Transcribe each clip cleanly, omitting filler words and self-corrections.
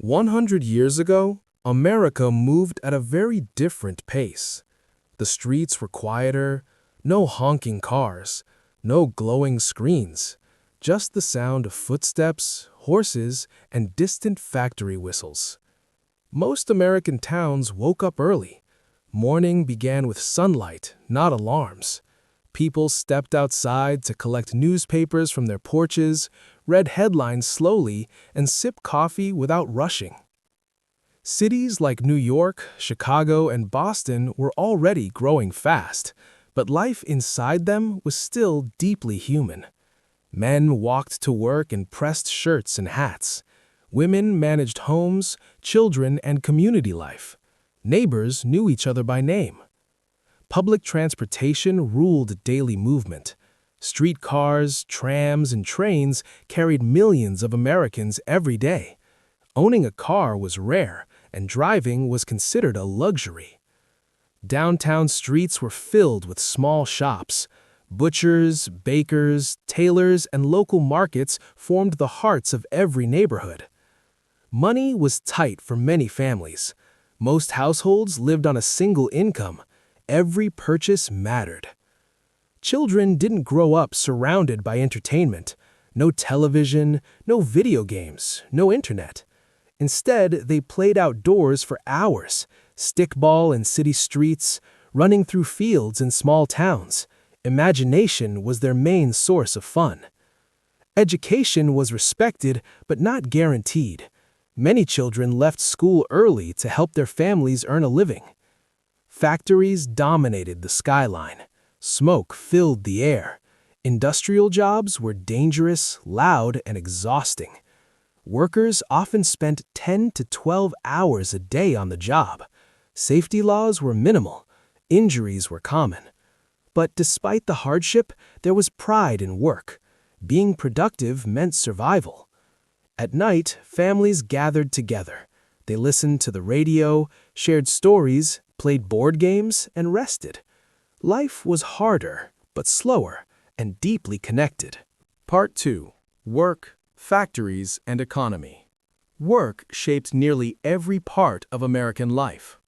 100 years ago, America moved at a very different pace. The streets were quieter, no honking cars, no glowing screens, just the sound of footsteps, horses, and distant factory whistles. Most American towns woke up early. Morning began with sunlight, not alarms. People stepped outside to collect newspapers from their porches, read headlines slowly, and sip coffee without rushing. Cities like New York, Chicago, and Boston were already growing fast, but life inside them was still deeply human. Men walked to work in pressed shirts and hats. Women managed homes, children, and community life. Neighbors knew each other by name. Public transportation ruled daily movement. Streetcars, trams, and trains carried millions of Americans every day. Owning a car was rare, and driving was considered a luxury. Downtown streets were filled with small shops. Butchers, bakers, tailors, and local markets formed the hearts of every neighborhood. Money was tight for many families. Most households lived on a single income. Every purchase mattered. Children didn't grow up surrounded by entertainment. No television, no video games, no internet. Instead, they played outdoors for hours, stickball in city streets, running through fields in small towns. Imagination was their main source of fun. Education was respected but not guaranteed. Many children left school early to help their families earn a living. Factories dominated the skyline. Smoke filled the air. Industrial jobs were dangerous, loud, and exhausting. Workers often spent 10 to 12 hours a day on the job. Safety laws were minimal. Injuries were common. But despite the hardship, there was pride in work. Being productive meant survival. At night, families gathered together. They listened to the radio, shared stories, played board games, and rested. Life was harder, but slower, and deeply connected. Part 2. Work, Factories, and Economy. Work shaped nearly every part of American life.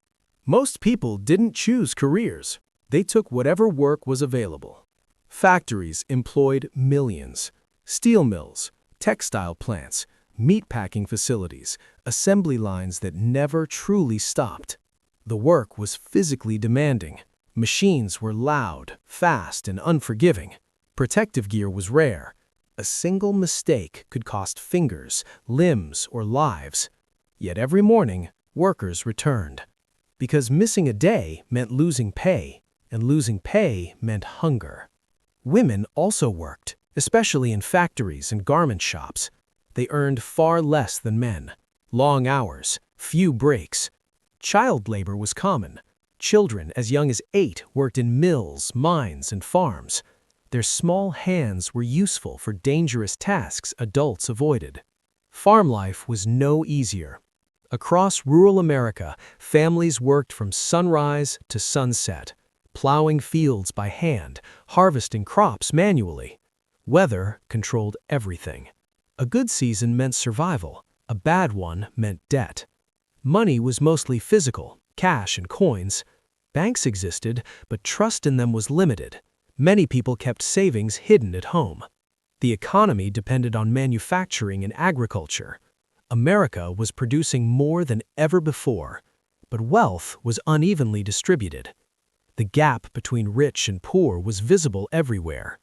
Most people didn't choose careers. They took whatever work was available. Factories employed millions. Steel mills, textile plants, meatpacking facilities, assembly lines that never truly stopped. The work was physically demanding. Machines were loud, fast, and unforgiving. Protective gear was rare. A single mistake could cost fingers, limbs, or lives. Yet every morning, workers returned. Because missing a day meant losing pay, and losing pay meant hunger. Women also worked, especially in factories and garment shops. They earned far less than men. Long hours, few breaks. Child labor was common. Children as young as 8 worked in mills, mines, and farms. Their small hands were useful for dangerous tasks adults avoided. Farm life was no easier. Across rural America, families worked from sunrise to sunset, plowing fields by hand, harvesting crops manually. Weather controlled everything. A good season meant survival. A bad one meant debt. Money was mostly physical, cash and coins. Banks existed, but trust in them was limited. Many people kept savings hidden at home. The economy depended on manufacturing and agriculture. America was producing more than ever before, but wealth was unevenly distributed. The gap between rich and poor was visible everywhere.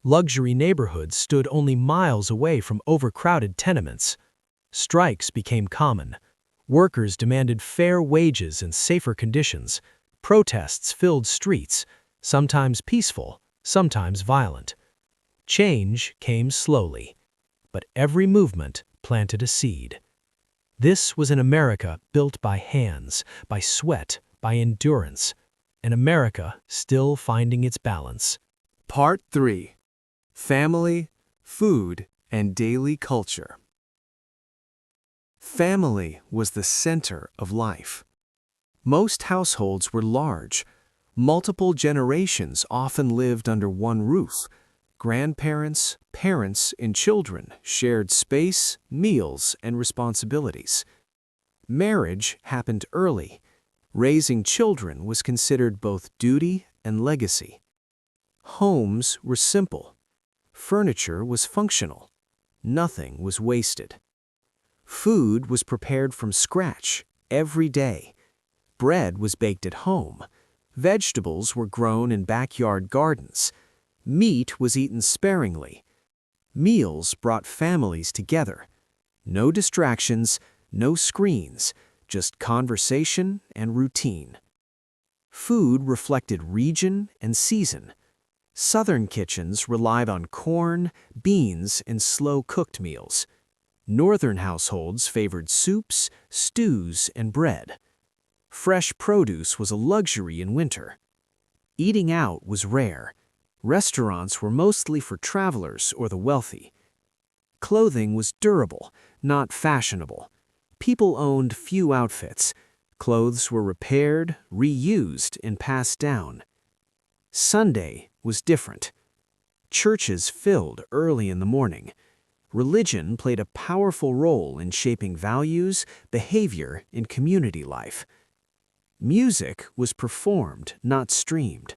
Luxury neighborhoods stood only miles away from overcrowded tenements. Strikes became common. Workers demanded fair wages and safer conditions. Protests filled streets, sometimes peaceful, sometimes violent. Change came slowly, but every movement planted a seed. This was an America built by hands, by sweat, by endurance, an America still finding its balance. Part 3. Family, Food, and Daily Culture. Family was the center of life. Most households were large. Multiple generations often lived under one roof. Grandparents, parents, and children shared space, meals, and responsibilities. Marriage happened early. Raising children was considered both duty and legacy. Homes were simple. Furniture was functional. Nothing was wasted. Food was prepared from scratch every day. Bread was baked at home. Vegetables were grown in backyard gardens. Meat was eaten sparingly. Meals brought families together. No distractions, no screens, just conversation and routine. Food reflected region and season. Southern kitchens relied on corn, beans, and slow-cooked meals. Northern households favored soups, stews, and bread. Fresh produce was a luxury in winter. Eating out was rare. Restaurants were mostly for travelers or the wealthy. Clothing was durable, not fashionable. People owned few outfits. Clothes were repaired, reused, and passed down. Sunday was different. Churches filled early in the morning. Religion played a powerful role in shaping values, behavior, and community life. Music was performed, not streamed.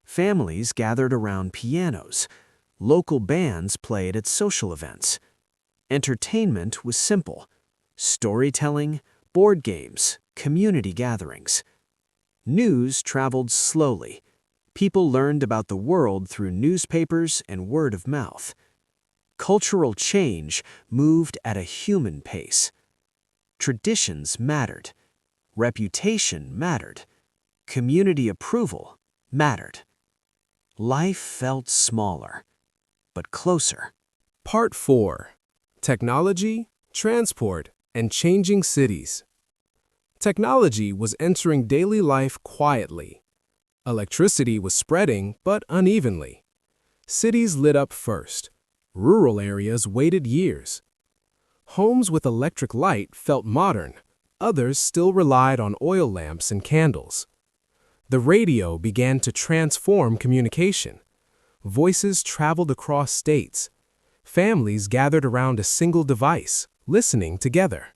Families gathered around pianos. Local bands played at social events. Entertainment was simple: storytelling, board games, community gatherings. News traveled slowly. People learned about the world through newspapers and word of mouth. Cultural change moved at a human pace. Traditions mattered. Reputation mattered. Community approval mattered. Life felt smaller, but closer. Part 4. Technology, Transport, and Changing Cities. Technology was entering daily life quietly. Electricity was spreading, but unevenly. Cities lit up first. Rural areas waited years. Homes with electric light felt modern. Others still relied on oil lamps and candles. The radio began to transform communication. Voices traveled across states. Families gathered around a single device, listening together.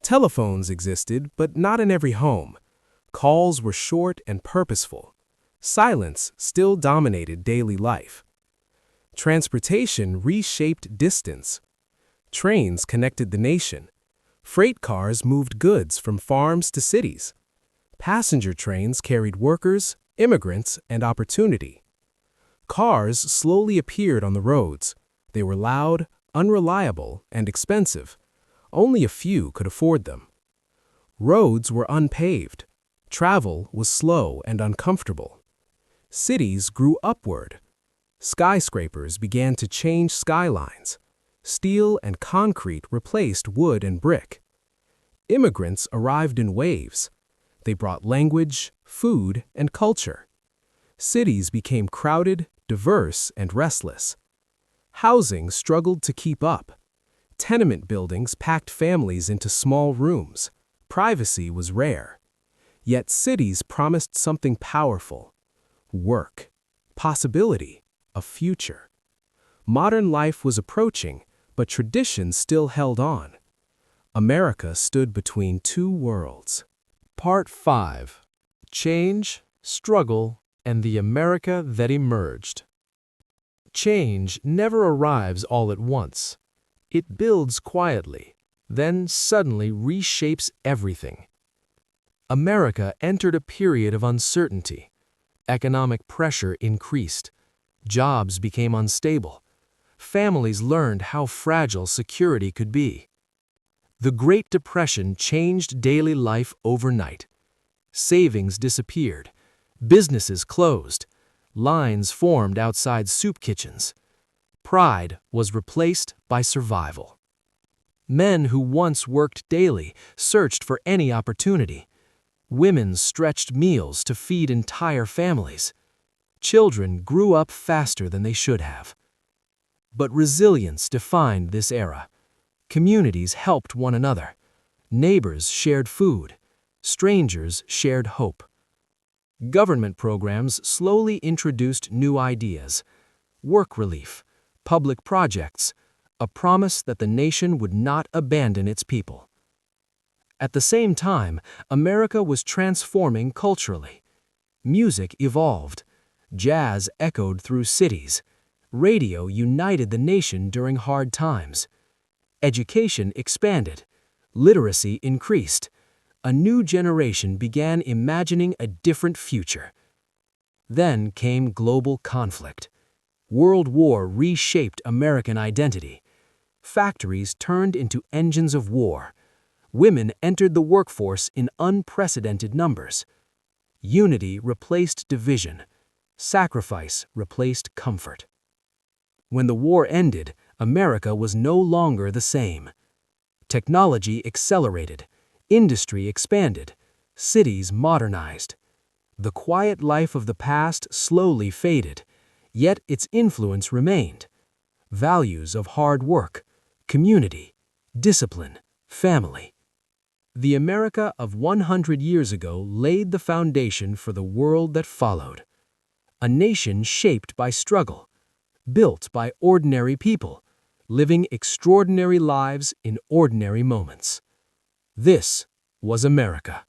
Telephones existed, but not in every home. Calls were short and purposeful. Silence still dominated daily life. Transportation reshaped distance. Trains connected the nation. Freight cars moved goods from farms to cities. Passenger trains carried workers, immigrants, and opportunity. Cars slowly appeared on the roads. They were loud, unreliable, and expensive. Only a few could afford them. Roads were unpaved. Travel was slow and uncomfortable. Cities grew upward. Skyscrapers began to change skylines. Steel and concrete replaced wood and brick. Immigrants arrived in waves. They brought language, food, and culture. Cities became crowded, diverse, and restless. Housing struggled to keep up. Tenement buildings packed families into small rooms. Privacy was rare. Yet cities promised something powerful: work, possibility, a future. Modern life was approaching, but tradition still held on. America stood between two worlds. Part 5. Change, Struggle, and the America that emerged. Change never arrives all at once. It builds quietly, then suddenly reshapes everything. America entered a period of uncertainty. Economic pressure increased. Jobs became unstable. Families learned how fragile security could be. The Great Depression changed daily life overnight. Savings disappeared. Businesses closed. Lines formed outside soup kitchens. Pride was replaced by survival. Men who once worked daily searched for any opportunity. Women stretched meals to feed entire families. Children grew up faster than they should have. But resilience defined this era. Communities helped one another. Neighbors shared food. Strangers shared hope. Government programs slowly introduced new ideas: work relief, public projects, a promise that the nation would not abandon its people. At the same time, America was transforming culturally. Music evolved. Jazz echoed through cities. Radio united the nation during hard times. Education expanded. Literacy increased. A new generation began imagining a different future. Then came global conflict. World War reshaped American identity. Factories turned into engines of war. Women entered the workforce in unprecedented numbers. Unity replaced division. Sacrifice replaced comfort. When the war ended, America was no longer the same. Technology accelerated. Industry expanded. Cities modernized. The quiet life of the past slowly faded, yet its influence remained. Values of hard work, community, discipline, family. The America of 100 years ago laid the foundation for the world that followed. A nation shaped by struggle, built by ordinary people, living extraordinary lives in ordinary moments. This was America.